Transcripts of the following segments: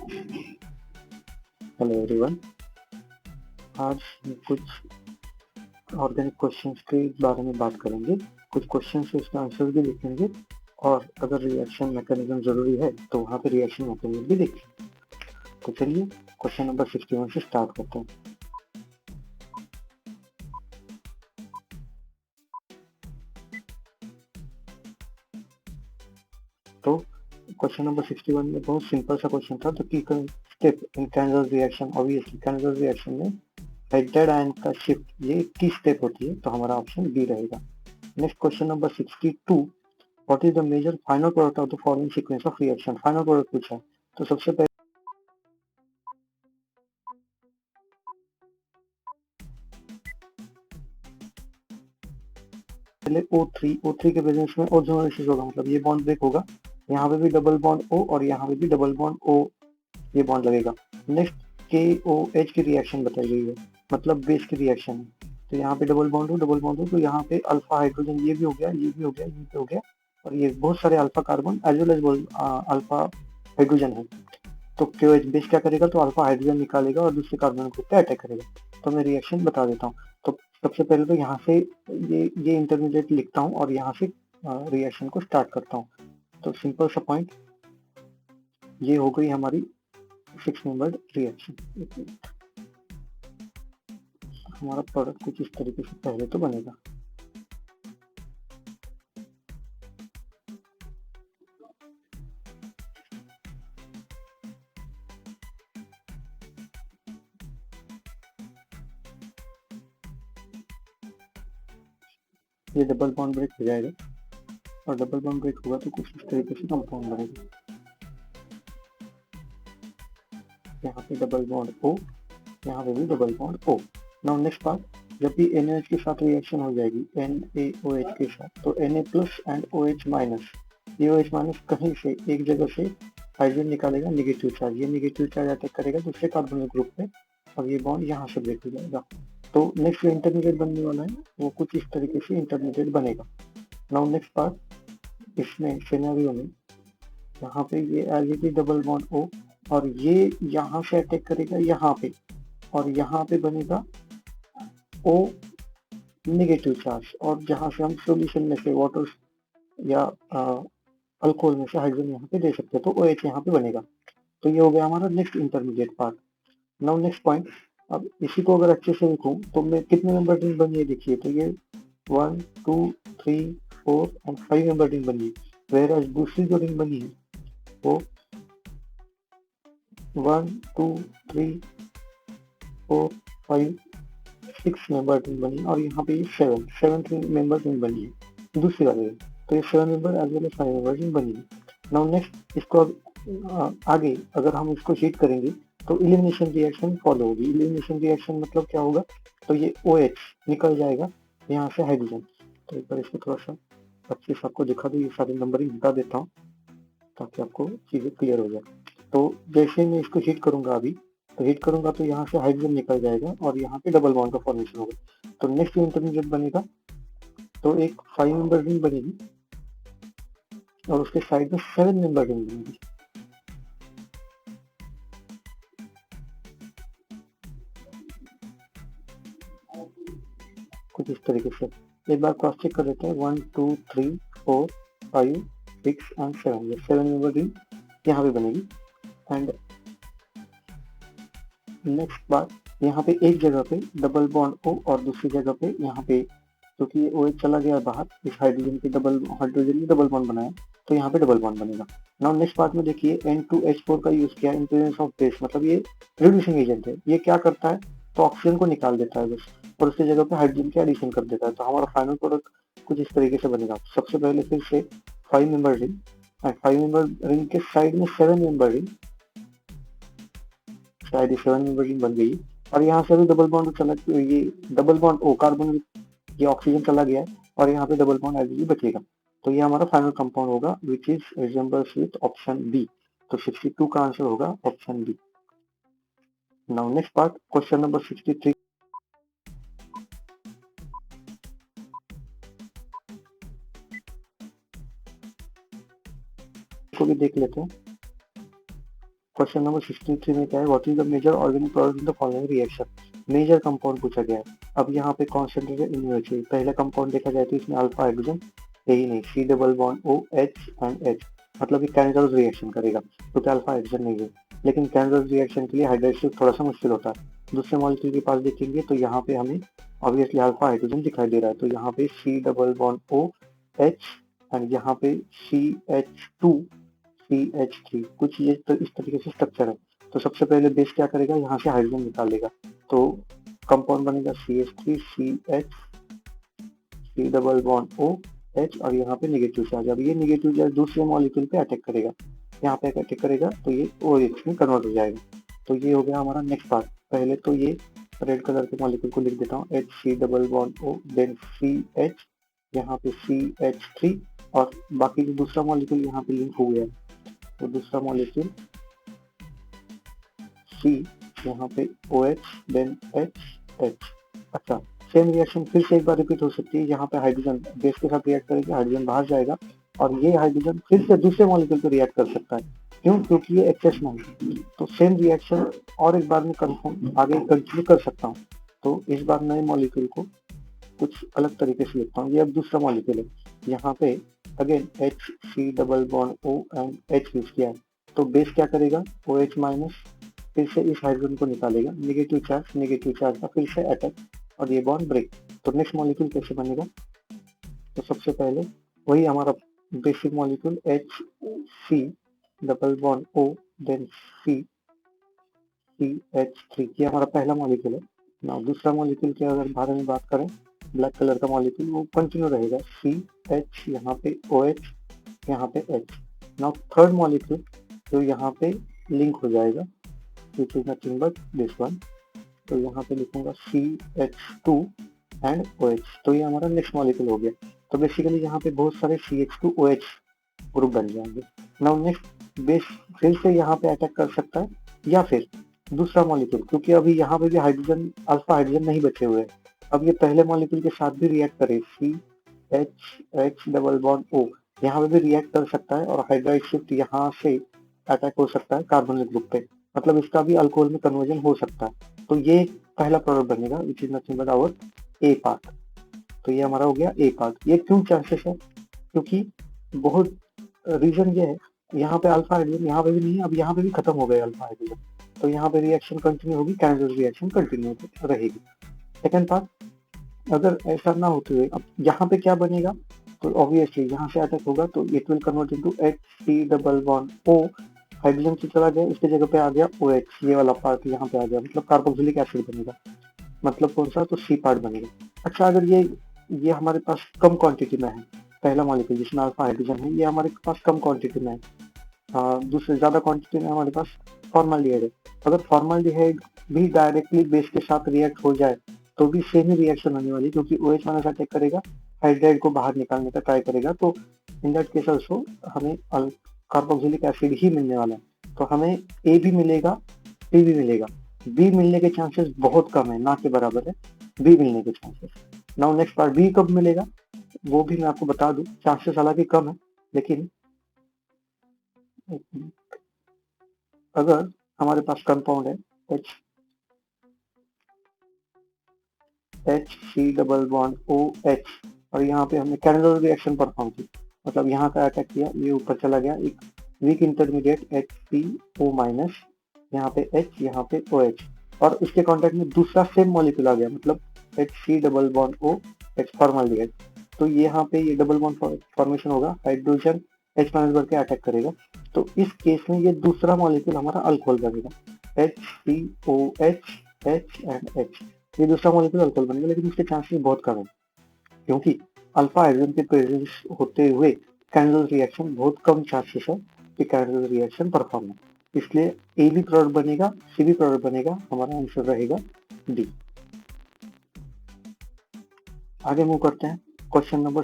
Hello everyone. आज हम कुछ ऑर्गेनिक क्वेश्चंस के बारे में बात करेंगे। कुछ क्वेश्चंस से उसका आंसर भी लिखेंगे और अगर रिएक्शन मैकेनिज्म जरूरी है तो वहाँ पे रिएक्शन मैकेनिज्म भी देखेंगे। तो चलिए क्वेश्चन नंबर 61 से स्टार्ट करते हैं। तो क्वेश्चन नंबर 61 में बहुत सिंपल सा क्वेश्चन था। तो key step in Cannizzaro reaction, obviously Cannizzaro reaction में हेडेड आयन का शिफ्ट ये की स्टेप होती है, तो हमारा ऑप्शन बी रहेगा। Next question number 62, what is the major final product of the following sequence of reaction. Final product पूछा है तो सबसे पहले O3 के प्रेजेंस में ओजोनोलिसिस होगा, मतलब ये बॉन्ड ब्रेक होगा। यहाँ पे भी डबल बॉन्ड O और यहाँ पे भी डबल बॉन्ड O, ये बॉन्ड लगेगा। नेक्स्ट KOH की रिएक्शन बताई गई है, मतलब बेस की रिएक्शन है। तो यहाँ पे डबल बॉन्ड हो तो यहाँ पे अल्फा हाइड्रोजन ये भी हो गया, ये भी हो गया, ये भी हो गया, और ये बहुत सारे alpha carbon as well as alpha hydrogen है। तो KOH बेस क्या करेगा, तो अल्फा हाइड्रोजन निकालेगा और दूसरे कार्बन ग्रुप पे अटैक करेगा। तो मैं रिएक्शन बता देता हूँ। तो सबसे पहले तो यहाँ से ये इंटरमीडिएट लिखता हूँ और यहाँ से रिएक्शन को स्टार्ट करता हूँ। तो सिंपल सा पॉइंट ये हो गई हमारी 6 मेंबर्ड रिएक्शन। हमारा प्रोडक्ट कुछ इस तरीके से पहले तो बनेगा। ये डबल बॉन्ड ब्रेक हो जाएगा और डबल बॉन्ड ब्रेक होगा तो कुछ इस तरीके से कंपाउंड बनेगा। यहाँ पे डबल बॉन्ड O, यहाँ पे भी double bond O। Now next part, जब भी NaOH के साथ रिएक्शन हो जाएगी NaOH के साथ, तो Na plus and OH minus, ये OH माइनस कहीं से एक जगह से हाइड्रोजन निकालेगा नेगेटिव चार्ज, ये नेगेटिव चार्ज अटैक करेगा दूसरे कार्बन ग्रुप पे और ये बॉन्ड यहाँ से ब्रेक हो जाएगा। तो नेक्स्ट जो इंटरमीडिएट बनने वाला है वो कुछ इस तरीके से इंटरमीडिएट बनेगा। नाउ नेक्स्ट पार्ट, इसमें सिनेरियो में यहाँ पे ये एलईडी डबल बॉन्ड O और ये यहाँ से अटैक करेगा यहाँ पे और यहाँ पे बनेगा O नेगेटिव चार्ज, और जहाँ से हम सॉल्यूशन में से वाटर या अल्कोहल में से हाइड्रोजन यहाँ पे दे सकते हैं, तो OH यहाँ पे बनेगा। तो ये हो गया हमारा next intermediate part. Now next point, अब इसी को अगर अच्छे से लिखूं तो मैं कितने मेंबर रिंग बनी है देखिए, तो ये 1 2 3 4 एंड 5 मेंबर रिंग बनी है। वेयर दूसरी जो रिंग बनी है वो 1 2 3 4 5 6 मेंबर रिंग बनी और यहाँ पे ये 7 मेंबर रिंग बनी है दूसरी वाले। तो ये 7 member as well as 5 member ring बनी है। नाउ नेक्स्ट इसको आगे अगर हम इसको हीट करेंगे तो इलिमिनेशन रिएक्शन फॉलो होगी। इलिमिनेशन रिएक्शन मतलब क्या होगा, तो ये OH निकल जाएगा यहाँ से हाइड्रोजन। तो एक बार इसको थोड़ा सा अच्छे से आपको दिखा दूँ, ये सारे नंबरिंग हटा देता हूँ ताकि आपको चीज़ें क्लियर हो जाए। तो जैसे मैं इसको हीट करूंगा अभी, तो हीट करूंगा तो यहाँ से हाइड्रोजन निकल जाएगा और यहाँ पे डबल बॉन्ड का फॉर्मेशन होगा। तो नेक्स्ट इंटरमीडिएट बनेगा तो एक 5 मेंबर रिंग बनेगी और उसके साइड में 7 मेंबर रिंग बनेगी। कुछ इस तरीके से एक बार क्रॉस चेक कर लेते हैं। 1 2 3 4 5 6 एंड 7, ये 7 मेंबर रिंग यहाँ पे बनेगी। एंड नेक्स्ट बात, यहाँ पे एक जगह पे डबल बॉन्ड O और दूसरी जगह पे यहाँ पे, क्योंकि ये OH चला गया बाहर, इस हाइड्रोजन के हाइड्रोजन ने डबल बॉन्ड बनाया तो यहाँ पे डबल बॉन्ड बनेगा। नाउ नेक्स्ट पार्ट में देखिए N2H4 का यूज किया इन प्रेजेंस ऑफ बेस, मतलब ये रिड्यूसिंग एजेंट है। ये क्या करता है, तो ऑक्सीजन को निकाल देता है बस और उसकी जगह पे हाइड्रोजन के एडिशन कर देता है। तो हमारा फाइनल प्रोडक्ट कुछ इस तरीके से बनेगा। सबसे पहले फिर से 5 member ring and 5 member ring के साइड में 7 मेंबर रिंग, शायद ये 7 मेंबर रिंग बन गई और यहाँ से भी डबल बॉन्ड चला, ये डबल बॉन्ड O कार्बन, ये ऑक्सीजन चला गया है और यहाँ पे डबल बॉन्ड एज बचेगा। तो ये हमारा फाइनल कंपाउंड होगा which is resembles with option B. तो 62 का आंसर होगा option B. Now next part, question number 63 को भी देख लेते हैं। क्वेश्चन नंबर 63 में क्या है, what is the major organic product in the following reaction. Major compound पूछा गया है। अब यहाँ पे कॉन्सेंट्रेटेड इनर्जी, पहला कंपाउंड देखा जाए तो इसमें अल्फा हाइड्रोजन है ही नहीं, C double bond O H and H, मतलब ये कैंजरस रिएक्शन करेगा क्योंकि अल्फा हाइड्रोजन नहीं है। लेकिन कैंजरस रिएक्शन के लिए हाइड्रोलाइसिस थोड़ा सा मुश्किल होता है। दूसरे मॉलिक्यूल के पास देखेंगे तो यहाँ पे हमें ऑब्वियसली अल्फा हाइड्रोजन दिखाई दे रहा है, तो यहाँ पे C double bond O H and यहाँ पे CH2 CH3, कुछ ये तो इस तरीके से स्ट्रक्चर है। तो सबसे पहले बेस क्या करेगा, यहाँ से हाइड्रोजन निकालेगा, तो कंपाउंड बनेगा CH3 CH C double bond O H और यहाँ पे नेगेटिव चार्ज। अब ये नेगेटिव चार्ज दूसरे मॉलिक्यूल पे अटैक करेगा, यहाँ पे अटैक करेगा तो ये OH में कन्वर्ट हो जाएगा। तो ये हो गया हमारा नेक्स्ट पार्ट। पहले तो ये रेड कलर के मॉलिक्यूल को लिख देता हूँ, H C double bond O then CH, यहाँ पे CH3 और बाकी जो दूसरा मॉलिक्यूल यहाँ पे लिंक हो गया है तो दूसरा मॉलिक्यूल C, यहाँ पे OH देन H। अच्छा, सेम रिएक्शन फिर से एक बार रिपीट हो सकती है, यहाँ पे हाइड्रोजन बेस के साथ रिएक्ट करेगा, हाइड्रोजन बाहर जाएगा और ये हाइड्रोजन फिर से दूसरे मॉलिक्यूल पे रिएक्ट कर सकता है। क्यों? क्योंकि ये एक्सेस में है। तो सेम रिएक्शन और एक बार में कंफर्म आगे कंटिन्यू कर सकता हूँ। तो इस बार नए मॉलिक्यूल को कुछ अलग तरीके से लिखता हूँ। ये अब दूसरा मॉलिक्यूल है, यहाँ पे again H C double bond O and H use किया है। तो बेस क्या करेगा, OH माइनस, फिर से इस हाइड्रोजन को निकालेगा, नेगेटिव चार्ज का फिर से अटैक और ये बॉन्ड ब्रेक। तो नेक्स्ट मॉलिक्यूल कैसे बनेगा, तो सबसे पहले वही हमारा basic molecule H C double bond O then CH3, ये हमारा पहला मॉलिक्यूल है ना। दूसरा मॉलिक्यूल के अगर बारे में बात करें, ब्लैक कलर का मॉलिक्यूल वो कंटिन्यू रहेगा, CH, यहाँ पे OH, यहाँ पे H। नाउ थर्ड मॉलिक्यूल जो यहाँ पे लिंक हो जाएगा which is nothing but this one, तो यहाँ पे लिखूंगा CH2 एंड OH, तो ये हमारा नेक्स्ट मॉलिक्यूल हो गया। तो बेसिकली यहाँ पे बहुत सारे CH2OH ग्रुप बन जाएंगे। नाउ नेक्स्ट बेस फिर से यहाँ पे अटैक कर सकता है या फिर दूसरा मॉलिक्यूल, क्योंकि अभी यहाँ पे भी हाइड्रोजन अल्फा हाइड्रोजन नहीं बचे हुए हैं। अब ये पहले मॉलिक्यूल के साथ भी रिएक्ट करे, CH डबल बॉन्ड O, यहाँ पे भी रिएक्ट कर सकता है और हाइड्राइड शिफ्ट यहाँ से अटैक हो सकता है कार्बोनिल ग्रुप पे, मतलब इसका भी अल्कोहल में कन्वर्जन हो सकता है। तो ये पहला प्रोडक्ट बनेगा which is nothing but our A part. तो ये हमारा हो गया ए पार्ट। ये क्यों चांसेस है, क्योंकि बहुत रीजन ये है, यहाँ पे अल्फा हाइड्रोजन यहाँ पे भी नहीं है, अब यहाँ पे भी खत्म हो गए अल्फा हाइड्रोजन, तो यहाँ पे रिएक्शन कंटिन्यू होगी, कैंजर रिएक्शन कंटिन्यू रहेगी। सेकंड पार्ट, अगर ऐसा ना होते हुए अब यहाँ पे क्या बनेगा, तो ऑब्वियसली यहाँ से अटैक होगा तो it will convert into H C double bond O, hydrogen से चला गया, इसके जगह पे आ गया OH, ये वाला पार्ट यहाँ पे आ गया, मतलब कार्बोक्सिलिक एसिड बनेगा, मतलब कौन सा, तो C पार्ट बनेगा। अच्छा, अगर ये हमारे पास कम क्वांटिटी में है, पहला मॉलिक्यूल जिसमें अल्फा हाइड्रोजन है ये हमारे पास कम क्वांटिटी में है, दूसरे ज्यादा क्वांटिटी में हमारे पास फॉर्मल्डिहाइड है। अगर फॉर्मल्डिहाइड भी डायरेक्टली बेस के साथ रिएक्ट हो जाए तो भी सेम ही रिएक्शन होने वाली, क्योंकि OH माइनस अटैक करेगा, हाइड्राइड को बाहर निकालने का ट्राई करेगा, तो इन दैट केस ऑल्सो हमें कार्बोक्सिलिक एसिड ही मिलने वाला है। तो हमें ए भी मिलेगा, सी भी मिलेगा, बी मिलने के चांसेस बहुत कम है, ना के बराबर है बी मिलने के chances. Now next part, B कब मिलेगा वो भी मैं आपको बता दूं, चांसेस हालांकि कम है, लेकिन अगर हमारे पास कंपाउंड है H C double bond O H और यहाँ पे हमने कैंडल रिएक्शन परफॉर्म की, मतलब यहाँ का अटैक किया, ये ऊपर चला गया, एक वीक इंटरमीडिएट HCO माइनस, यहाँ पे H, यहाँ पे OH, और इसके कांटेक्ट में दूसरा सेम मॉलिक्यूल आ गया, मतलब HC double bond O H formaldehyde. तो यहाँ पे ये डबल बॉन्ड फॉर्मेशन होगा, हाइड्रोजन H माइनस बढ़ के अटैक करेगा, तो इस केस में ये दूसरा मॉलिक्यूल हमारा अल्कोहल बनेगा, HCOH H एंड H, ये दूसरा मॉलिक्यूल अल्कोहल बनेगा, लेकिन इसके चांसेस बहुत कम है, क्योंकि अल्फा हाइड्रोजन के प्रेजेंस होते हुए कैंडल रिएक्शन बहुत कम चांसेस है कि कैंडल रिएक्शन परफॉर्म है, इसलिए ए भी प्रोडक्ट बनेगा, सी भी प्रोडक्ट बनेगा, हमारा आंसर रहेगा डी। आगे मूव करते हैं, क्वेश्चन नंबर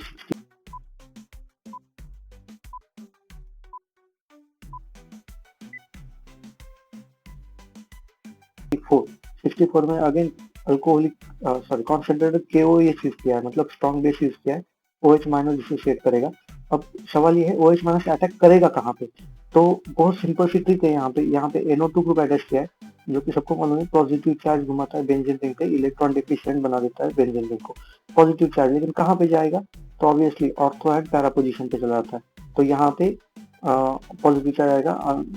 64 में again alcoholic concentrated KOH use किया है, मतलब स्ट्रॉन्ग बेस यूज किया है, OH माइनस डिसोसिएट करेगा, अब सवाल ये है OH माइनस अटैक करेगा कहाँ पे? तो बहुत सिंपल सी ट्रिक है यहाँ पे NO2 ग्रुप अटैच किया है, जो कि सबको मालूम है पॉजिटिव चार्ज घुमाता है बेंजीन रिंग पे, इलेक्ट्रॉन डिफिशिएंट बना देता है बेंजीन रिंग को, पॉजिटिव चार्ज। लेकिन कहाँ पे जाएगा? तो obviously ortho and para position पे चला जाता है। तो यहाँ पे पॉजिटिव चार्ज आएगा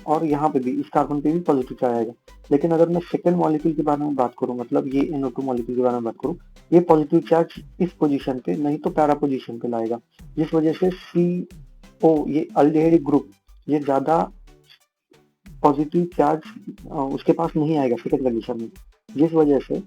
और यहाँ पे भी इस कार्बन पे भी पॉजिटिव चार्ज आएगा। लेकिन अगर मैं सेकेंड मॉलिक्यूल के बारे में बात करूँ, मतलब ये NO2 मॉलिक्यूल के बारे में बात करूँ, ये पॉजिटिव चार्ज इस पोजीशन पे नहीं तो पैरा पोजीशन पे लाएगा, जिस वजह से CO ये अल्डिहाइड ग्रुप ये ज्यादा पॉजिटिव चार्ज उसके पास नहीं आएगा सेकेंड कंडीशन में, जिस वजह से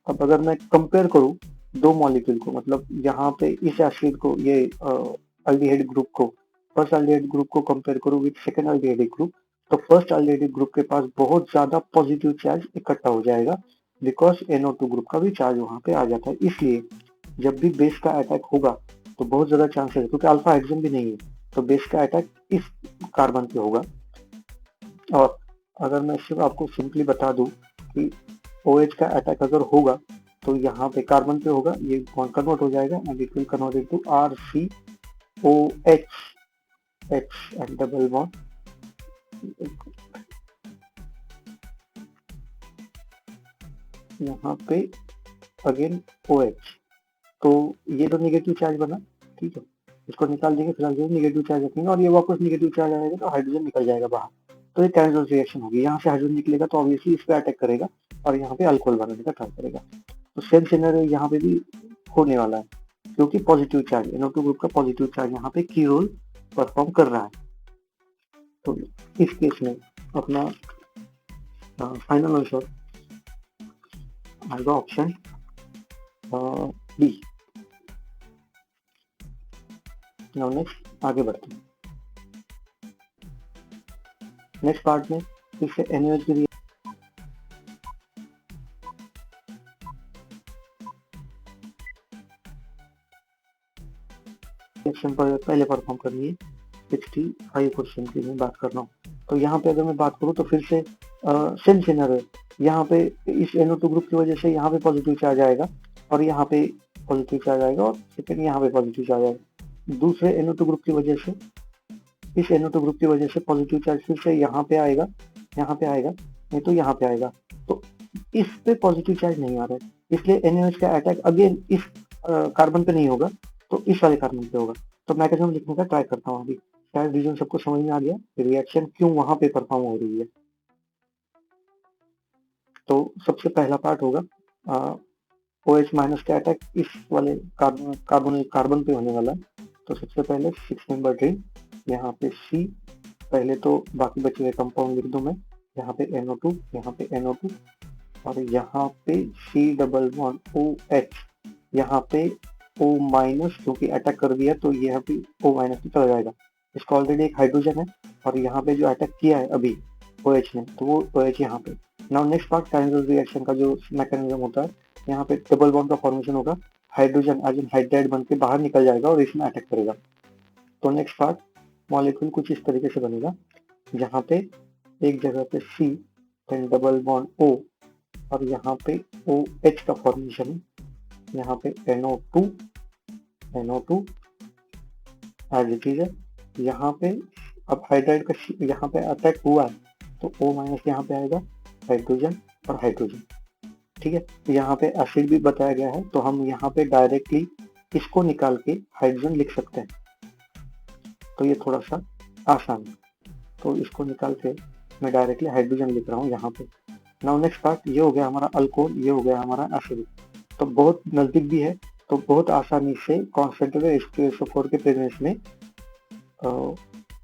अब अगर मैं कंपेयर करूँ दो मॉलिक्यूल को, मतलब यहाँ पे इस एसिड को ये अल्डिहाइड ग्रुप को, फर्स्ट अल्डिहाइड ग्रुप को कंपेयर करूँ विद सेकेंड अल्डिहाइड ग्रुप, तो फर्स्ट अल्डिहाइड ग्रुप के पास बहुत ज्यादा पॉजिटिव चार्ज इकट्ठा हो जाएगा, बिकॉज NO2 ग्रुप का भी चार्ज वहां पे आ जाता है। इसलिए जब भी बेस का अटैक होगा तो बहुत ज्यादा चांसेस है, क्योंकि अल्फा हाइड्रोजन भी नहीं है, तो बेस का अटैक इस कार्बन पे होगा। और अगर मैं सिर्फ आपको सिंपली बता दूं कि OH का अटैक अगर होगा तो यहाँ पे कार्बन पे होगा, ये बॉन्ड कन्वर्ट हो जाएगा and it will convert into RCOH H and double bond यहाँ पे अगेन OH। तो ये तो निगेटिव चार्ज बना, ठीक है, इसको निकाल देंगे, फिलहाल जो निगेटिव चार्ज रखेंगे और ये वापस निगेटिव चार्ज आएगा तो हाइड्रोजन निकल जाएगा बाहर। तो ये कैंसर रिएक्शन होगी, यहाँ से हाइड्रोजन निकलेगा तो ऑब्वियसली इस पे अटैक करेगा और यहाँ पे अल्कोहल बनाने का ट्राई करेगा। तो सेम सिनेरियो यहाँ पे भी होने वाला है, क्योंकि पॉजिटिव चार्ज NO2 ग्रुप का पॉजिटिव चार्ज यहाँ पे की रोल परफॉर्म कर रहा है। तो इस केस में अपना फाइनल आंसर आएगा ऑप्शन बी। नाउ नेक्स्ट आगे बढ़ते हैं। नेक्स्ट पार्ट में फिर से NaOH की रिएक्शन पर पहले परफॉर्म करनी है। 65 क्वेश्चन की मैं बात कर रहा हूँ। तो यहाँ पे अगर मैं बात करूँ तो फिर से सेम सिनेरियो, यहाँ पे इस NO2 ग्रुप की वजह से यहाँ पे पॉजिटिव चार्ज आएगा और यहाँ पे पॉजिटिव चार्ज आएगा और सेकेंड यहाँ पे पॉजिटिव चार्ज आएगा। दूसरे NO2 ग्रुप की वजह से, इस NO2 ग्रुप की वजह से पॉजिटिव चार्ज फिर से यहाँ पे आएगा, यहाँ पे आएगा, नहीं तो यहाँ पे आएगा। तो इस पे पॉजिटिव चार्ज नहीं आ रहा है, इसलिए NaOH का अटैक अगेन इस कार्बन पे नहीं होगा, तो इस वाले कार्बन पे होगा। तो मैकेनिज्म लिखने का ट्राई करता हूँ अभी, शायद रीजन सबको समझ में आ गया, रिएक्शन क्यों वहां पे परफॉर्म हो रही है। तो सबसे पहला पार्ट होगा OH माइनस का अटैक इस वाले कार्बन पे होने वाला है। तो सबसे पहले 6 मेंबर रिंग, यहाँ पे C, पहले तो बाकी बचे हुए कंपाउंड लिख दूं मैं, यहाँ पे NO2, यहाँ पे NO2 और यहाँ पे C डबल बॉन्ड OH, यहाँ पे O माइनस, क्योंकि अटैक कर दिया तो यहाँ पे O माइनस पे चला जाएगा। इसका ऑलरेडी एक हाइड्रोजन है और यहाँ पे जो अटैक किया है अभी OH ने, तो वो OH यहाँ पे। Now next part cancer reaction का जो मैकेनिज्म होता है, यहाँ पे डबल बॉन्ड का फॉर्मेशन होगा, हाइड्रोजन एज इन हाइड्राइड बन के बाहर निकल जाएगा और इसमें अटैक करेगा। तो नेक्स्ट पार्ट मॉलिक्यूल कुछ इस तरीके से बनेगा, जहाँ पे एक जगह पे C then double bond O और यहाँ पे OH का फॉर्मेशन है, यहाँ पे NO2 एज इट इज है। यहाँ पे अब हाइड्राइड का यहाँ पे अटैक हुआ है तो O माइनस यहाँ पे आएगा, हाइड्रोजन और हाइड्रोजन, ठीक है। तो यहाँ पे एसिड भी बताया गया है, तो हम यहाँ पे डायरेक्टली इसको निकाल के हाइड्रोजन लिख सकते हैं, तो ये थोड़ा सा आसान है। तो इसको निकाल के मैं डायरेक्टली हाइड्रोजन लिख रहा हूँ यहाँ पे। नाउ नेक्स्ट पार्ट, ये हो गया हमारा अल्कोहल, ये हो गया हमारा एसिड, तो बहुत नजदीक भी है, तो बहुत आसानी से कॉन्सेंट्रेटेड H2SO4 के प्रेजेंस में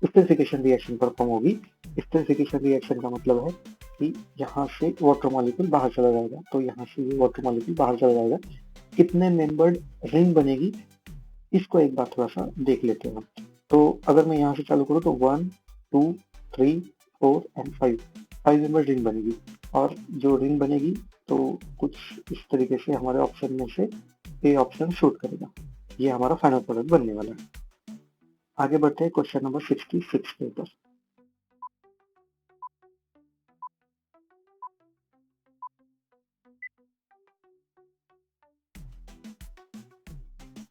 स्टेरिफिकेशन रिएक्शन परफॉर्म होगी। स्टेरिफिकेशन रिएक्शन का मतलब है कि यहाँ से वाटर मॉलिक्यूल बाहर चला जाएगा, तो यहाँ से ये वाटर मॉलिक्यूल बाहर चला जाएगा। कितने मेंबर्ड रिंग बनेगी इसको एक बार थोड़ा सा देख लेते हैं। तो अगर मैं यहाँ से चालू करूँ तो 1 2 3 4 एंड 5 मेंबर रिंग बनेगी, और जो रिंग बनेगी तो कुछ इस तरीके से हमारे ऑप्शन में से ए ऑप्शन शूट करेगा। ये हमारा फाइनल प्रोडक्ट बनने वाला है। आगे बढ़ते हैं क्वेश्चन नंबर 66 के ऊपर।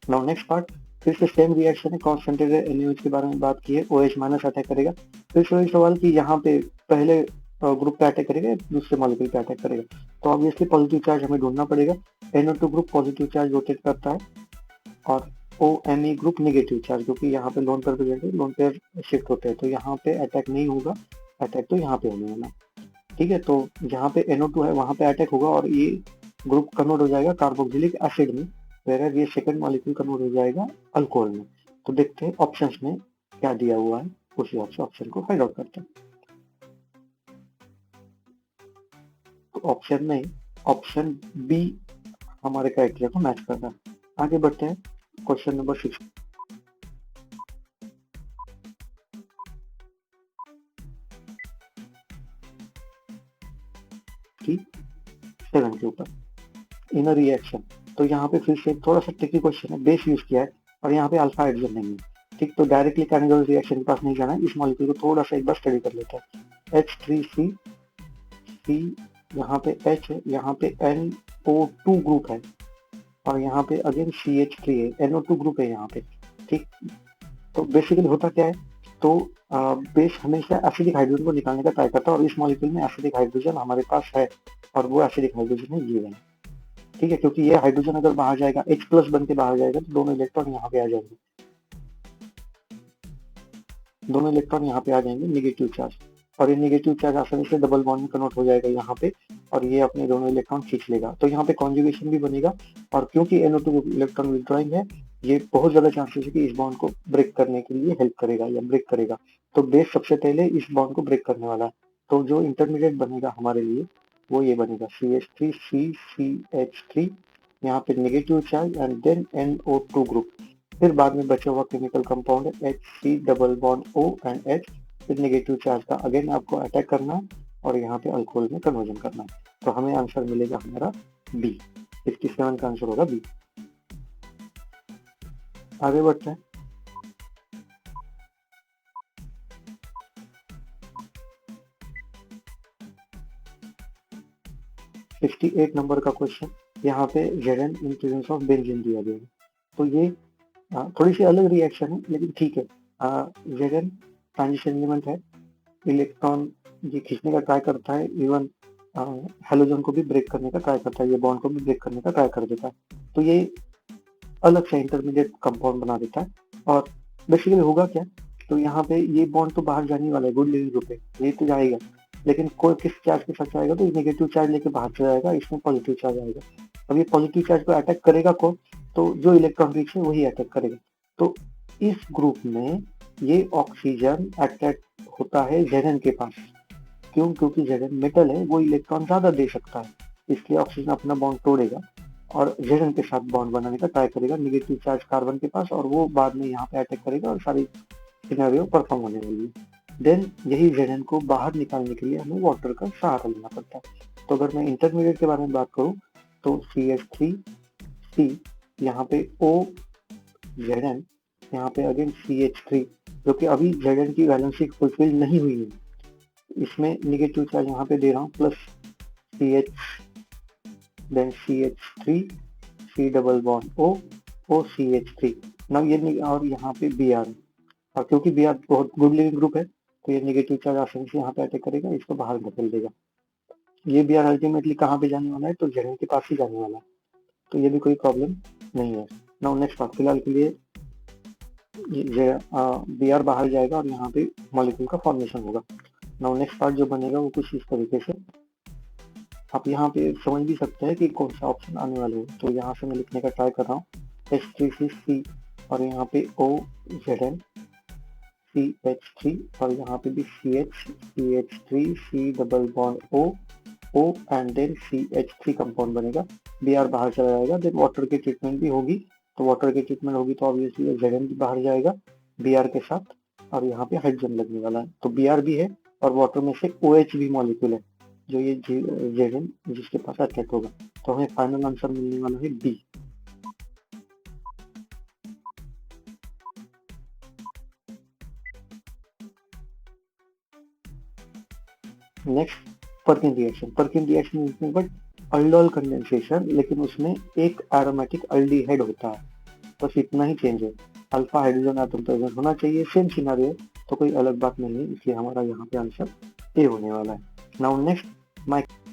नाउ नेक्स्ट पार्ट, फिर से सेम रिएक्शन है, कॉन्सेंट्रेटेड NaOH के बारे में बात की है, OH माइनस अटैक करेगा। फिर से वही सवाल कि यहाँ पे पहले ग्रुप पे अटैक करेगा, दूसरे मॉलिक्यूल पे अटैक करेगा, तो ऑब्वियसली पॉजिटिव चार्ज हमें ढूंढना पड़ेगा। NO2 group positive charge rotate करता है और OMe ग्रुप नेगेटिव चार्ज, क्योंकि यहाँ पे लोन पेयर पे लोन पेयर शिफ्ट होते हैं, तो यहाँ पे अटैक नहीं होगा, अटैक तो यहाँ पे होने वाला। ठीक है, तो जहाँ पे NO2 है वहां पे अटैक होगा और ये ग्रुप कन्वर्ट हो जाएगा कार्बोक्सिलिक एसिड में, वेयर ये सेकंड मॉलिक्यूल कन्वर्ट हो जाएगा अल्कोहल में। तो देखते हैं ऑप्शंस में क्या दिया हुआ है, उस हिसाब से ऑप्शन को फाइंड आउट करते हैं। तो ऑप्शन में ऑप्शन बी हमारे क्राइटेरिया को मैच कर रहा है। आगे बढ़ते हैं क्वेश्चन नंबर 6। की 7 के ऊपर इन रिएक्शन, तो यहाँ पे फिर से थोड़ा सा ट्रिकी क्वेश्चन है, बेस यूज किया है और यहाँ पे अल्फा हाइड्रोजन नहीं है। ठीक, तो डायरेक्टली कैनिगल रिएक्शन के पास नहीं जाना है, इस मॉलिक्यूल को थोड़ा सा एक बार स्टडी कर लेते हैं। H3C, C यहाँ पे H है, यहाँ पे NO2 ग्रुप है और यहाँ पे अगेन CH3 है, NO2 ग्रुप है यहाँ पे। ठीक, तो बेसिकली होता क्या है, तो बेस हमेशा एसिडिक हाइड्रोजन को निकालने का ट्राई करता है और इस मॉलिक्यूल में एसिडिक हाइड्रोजन हमारे पास है और वो एसिडिक हाइड्रोजन है ये वाला। ठीक है, क्योंकि ये हाइड्रोजन अगर बाहर जाएगा H+ बन के बाहर जाएगा तो दोनों इलेक्ट्रॉन यहाँ पे आ जाएंगे, दोनों इलेक्ट्रॉन यहाँ पे आ जाएंगे नेगेटिव चार्ज, और ये नेगेटिव चार्ज आसानी से डबल बॉन्ड में कन्वर्ट हो जाएगा यहाँ पे और ये अपने दोनों इलेक्ट्रॉन खींच लेगा, तो यहाँ पे कॉन्जुगेशन भी बनेगा। और क्योंकि NO2 इलेक्ट्रॉन विड्रॉइंग है, ये बहुत ज्यादा चांसेस है कि इस बॉन्ड को ब्रेक करने के लिए हेल्प करेगा या ब्रेक करेगा, तो बेस सबसे पहले इस बॉन्ड को ब्रेक करने वाला है। तो जो इंटरमीडिएट बनेगा हमारे लिए वो ये बनेगा CH3CCH3, यहाँ पे negative charge and then NO2 group. फिर बाद में बचा हुआ केमिकल कंपाउंड है HC double bond O and H, फिर नेगेटिव चार्ज का अगेन आपको अटैक करना है और यहाँ पे अल्कोहल में कन्वर्जन करना है, तो हमें आंसर मिलेगा हमारा बी, 57 का आंसर होगा बी। आगे बढ़ते हैं। सिक्सटी 68 नंबर का क्वेश्चन, यहाँ पे Zn in presence of benzene दिया गया है, तो ये थोड़ी सी अलग रिएक्शन है लेकिन ठीक है। Zn ट्रांजिशन एलिमेंट है, इलेक्ट्रॉन ये खींचने का ट्राई करता है, इवन हेलोजन को भी ब्रेक करने का ट्राई करता है, ये बॉन्ड को भी ब्रेक करने का ट्राई कर देता है, तो ये अलग से इंटरमीडिएट कंपाउंड बना देता है। और बेसिकली होगा क्या, तो यहाँ पे ये बॉन्ड तो बाहर जाने वाला है, गुड लिविंग ग्रुप है, ये तो जाएगा, लेकिन कोई किस चार्ज के साथ जाएगा, तो नेगेटिव चार्ज लेके बाहर चला जाएगा, इसमें पॉजिटिव चार्ज आएगा। अब ये पॉजिटिव चार्ज को अटैक करेगा कौन, तो जो इलेक्ट्रॉन रिच है वही अटैक करेगा। तो इस ग्रुप में ये ऑक्सीजन अटैक होता है Zn के पास, क्यों, क्योंकि Zn मेटल है, वो इलेक्ट्रॉन ज्यादा दे सकता है, इसलिए ऑक्सीजन अपना बॉन्ड तोड़ेगा और Zn के साथ बॉन्ड बनाने का ट्राई करेगा, नेगेटिव चार्ज कार्बन के पास, और वो बाद में यहाँ पे अटैक करेगा और सारी सिनेरियो परफॉर्म होने वाली है। देन यही Zn को बाहर निकालने के लिए हमें वाटर का सहारा लेना पड़ता है। तो अगर मैं इंटरमीडिएट के बारे में बात करूँ तो CH3C, यहाँ पे OZn, यहाँ पे अगेन CH3, जो कि अभी Zn की वैलेंसी फुलफिल नहीं हुई है, इसमें नेगेटिव चार्ज यहाँ पे दे रहा हूँ, plus CH, then CH3, C double bond O, OCH3, ना ये, और यहाँ पे Br, और क्योंकि Br बहुत गुड लिविंग ग्रुप है तो ये नेगेटिव चार्ज आसानी से यहाँ पे अटैक करेगा, इसको बाहर धकेल देगा। ये Br अल्टीमेटली कहाँ पे जाने वाला है, तो Zn के पास ही जाने वाला है, तो ये भी कोई प्रॉब्लम नहीं है। नाउ नेक्स्ट बात, फिलहाल के लिए Br बाहर जाएगा और यहाँ पे मॉलिक्यूल का फॉर्मेशन होगा। नाउ नेक्स्ट पार्ट जो बनेगा वो कुछ इस तरीके से, आप यहाँ पे समझ भी सकते हैं कि कौन सा ऑप्शन आने वाले है, तो यहाँ से मैं लिखने का ट्राई कर रहा हूँ H3C और यहाँ पे OZn, CH3 और यहाँ पे भी CH3, C double bond O and then CH3 compound बनेगा, Br बाहर चला जाएगा, देन वाटर की ट्रीटमेंट भी होगी, तो वाटर की ट्रीटमेंट होगी तो ऑब्वियसली Zn भी बाहर जाएगा Br के साथ, और यहाँ पे हाइड्रोजन लगने वाला है, तो Br भी है और वाटर में से OH भी मॉलिक्यूल है जो ये Zn जिसके पास अटैक होगा, तो हमें फाइनल आंसर मिलने वाला है B. Next Perkin reaction, Perkin reaction is but aldol condensation, लेकिन उसमें एक एरोमेटिक अल्डिहाइड होता है, बस इतना ही चेंज है। अल्फा हाइड्रोजन एटम प्रेजेंट होना चाहिए, सेम सिनारियो, तो कोई अलग बात नहीं है, इसलिए हमारा यहाँ पे आंसर ए होने वाला है। Now next Michael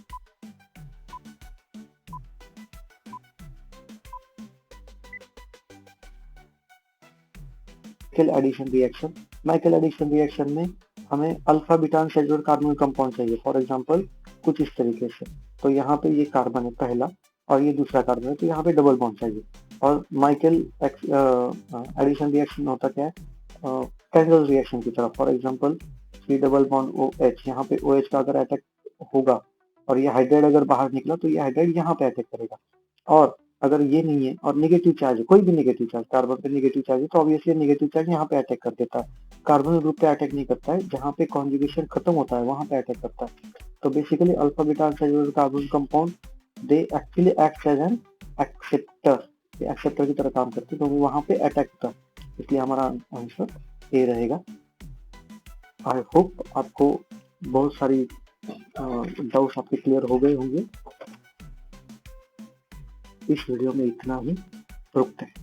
addition reaction. Michael addition reaction में हमें alpha beta unsaturated carbon compound चाहिए, फॉर एग्जांपल कुछ इस तरीके से। तो यहाँ पे ये कार्बन है पहला और ये दूसरा कार्बन है, तो यहाँ पे डबल बॉन्ड चाहिए। और माइकल एडिशन रिएक्शन होता क्या है, कैंडल रिएक्शन की तरह, for example C double bond O H, यहाँ पे ओ एच का अगर अटैक होगा और ये हाइड्राइड अगर बाहर निकला तो ये हाइड्राइड यहाँ पे अटैक करेगा। और अगर ये नहीं है और नेगेटिव चार्ज है, कोई भी नेगेटिव चार्ज, कार्बन पे नेगेटिव चार्ज है, तो ऑब्वियसली नेगेटिव चार्ज यहाँ पे अटैक कर देता है। कार्बन ग्रुप पे अटैक नहीं करता है, जहाँ पे कॉन्जुगेशन खत्म होता है वहां पे अटैक करता है। तो basically alpha beta unsaturated carbon compound they actually act as an acceptor, acceptor की तरह काम करते हैं, तो वहां पे अटैक होता है, इसलिए हमारा आंसर ए रहेगा। आई होप आपको बहुत सारी डाउट्स आपके क्लियर हो गए होंगे। इस वीडियो में इतना ही, रुकते हैं।